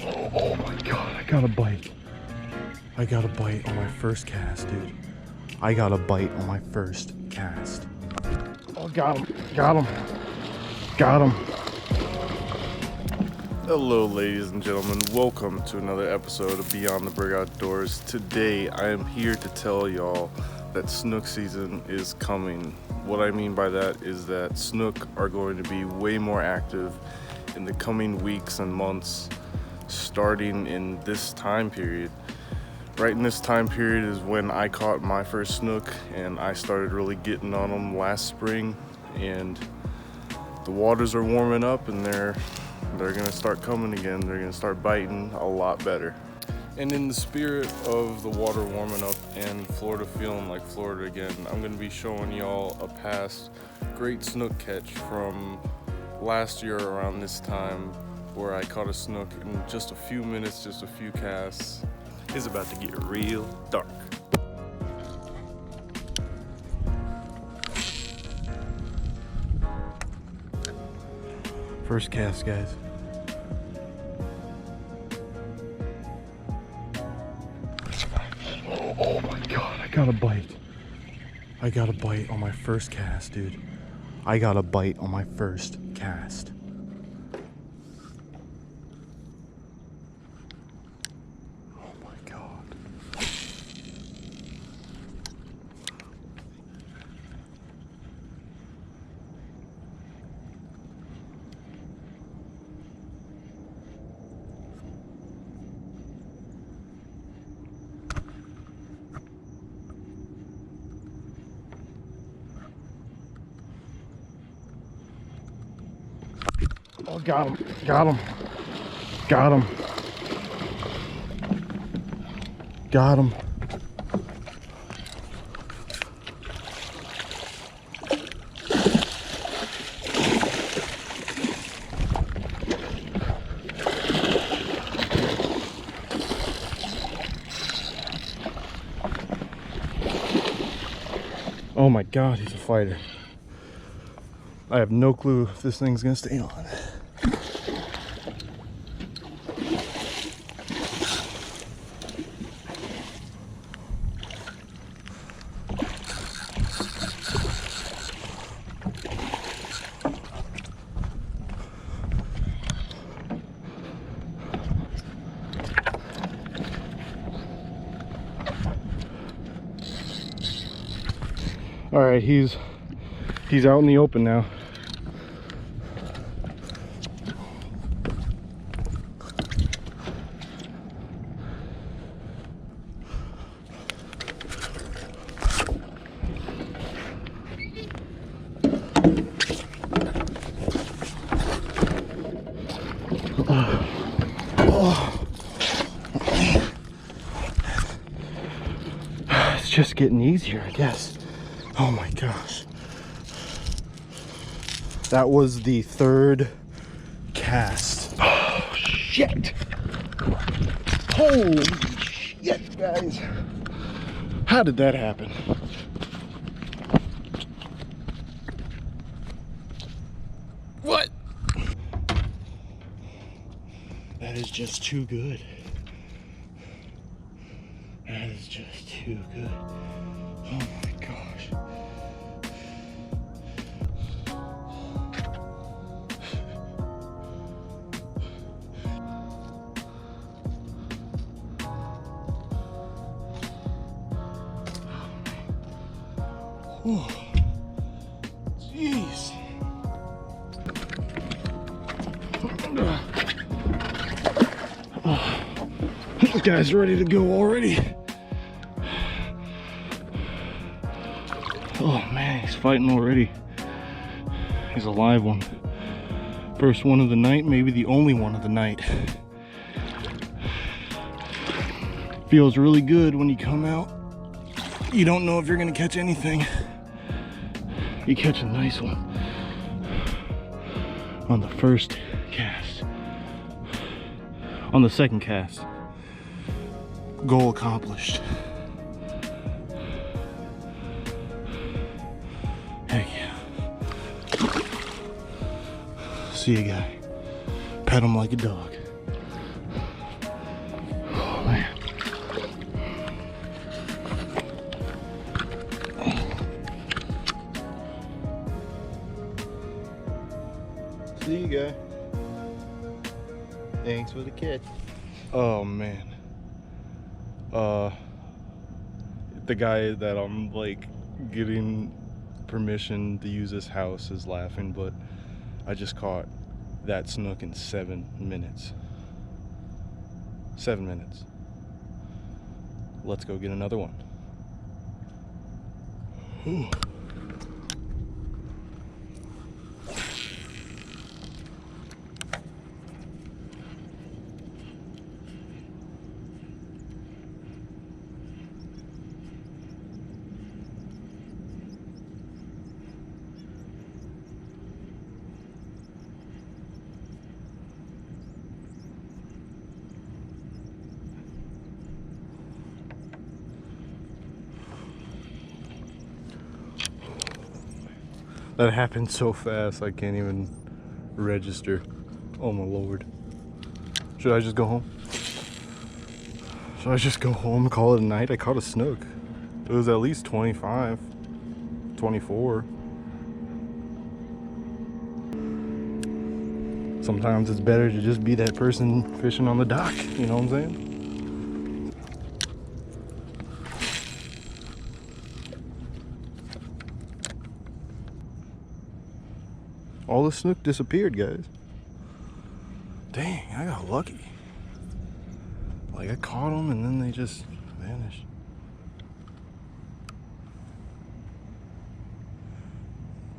Oh my God, I got a bite. I got a bite on my first cast, dude. I got a bite on my first cast. Oh, got him, got him, got him. Hello ladies and gentlemen, welcome to another episode of Beyond the Burg Outdoors. Today I am here to tell y'all that snook season is coming. What I mean by that is that snook are going to be way more active in the coming weeks and months, starting in this time period. Right in this time period is when I caught my first snook, and I started really getting on them last spring, and the waters are warming up and they're gonna start coming again. They're gonna start biting a lot better. And in the spirit of the water warming up and Florida feeling like Florida again, I'm gonna be showing y'all a past great snook catch from last year around this time, where I caught a snook in just a few minutes, just a few casts. It's about to get real dark. First cast, guys. Oh my God, I got a bite. I got a bite on my first cast, dude. I got a bite on my first cast. Oh my God. Oh, got him, got him, got him, got him. Oh my God, he's a fighter. I have no clue if this thing's gonna stay on. All right, he's out in the open now. It's just getting easier, I guess. Oh my gosh. That was the third cast. Oh shit. Holy shit, guys. How did that happen? What? That is just too good. That is just too good. Oh my gosh. Oh, jeez. Oh, this guy's ready to go already. Oh man, he's fighting already. He's a live one. First one of the night, maybe the only one of the night. Feels really good when you come out. You don't know if you're gonna catch anything. You catch a nice one on the first cast. On the second cast, goal accomplished. Heck yeah. See you, guy. Pet him like a dog. go. Thanks for the catch. Oh man. The guy that I'm like getting permission to use this house is laughing, but I just caught that snook in 7 minutes. 7 minutes. Let's go get another one. Whew. That happened so fast I can't even register. Oh my lord. Should I just go home? Should I just go home and call it a night? I caught a snook. It was at least 25, 24. Sometimes it's better to just be that person fishing on the dock, you know what I'm saying? All the snook disappeared, guys. Dang, I got lucky. Like, I caught them and then they just vanished.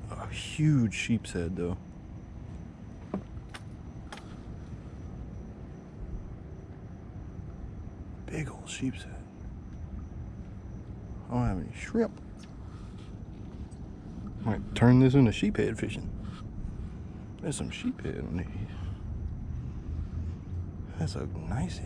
A huge sheep's head, though. Big old sheep's head. I don't have any shrimp. Might turn this into sheephead fishing. There's some sheephead underneath. That's a nicey.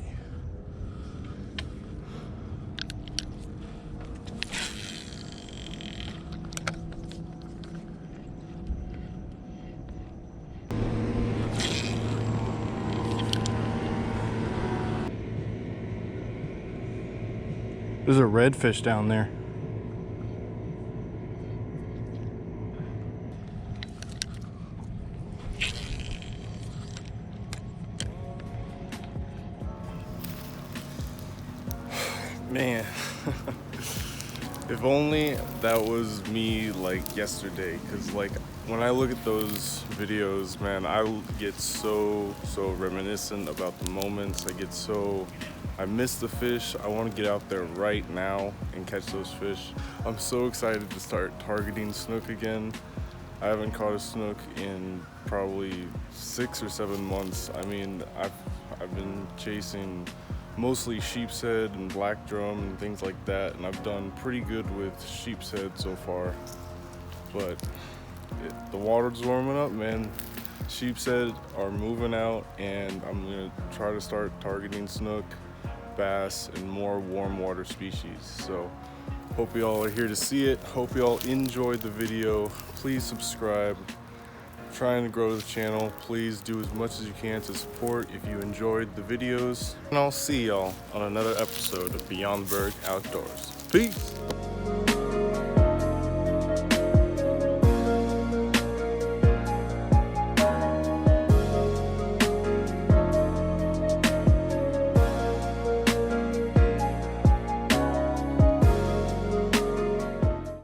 There's a redfish down there. Man, if only that was me like yesterday, because like when I look at those videos, man, I get so reminiscent about the moments. I miss the fish. I want to get out there right now and catch those fish. I'm so excited to start targeting snook again. I haven't caught a snook in probably 6 or 7 months. I mean, I've been chasing mostly sheep's head and black drum and things like that, and I've done pretty good with sheep's head so far. But the water's warming up, man. Sheep's head are moving out, and I'm gonna try to start targeting snook, bass, and more warm water species. So hope you all are here to see it. Hope you all enjoyed the video. Please subscribe. Trying to grow the channel. Please do as much as you can to support if you enjoyed the videos. And I'll see y'all on another episode of Beyond the Burg Outdoors. Peace.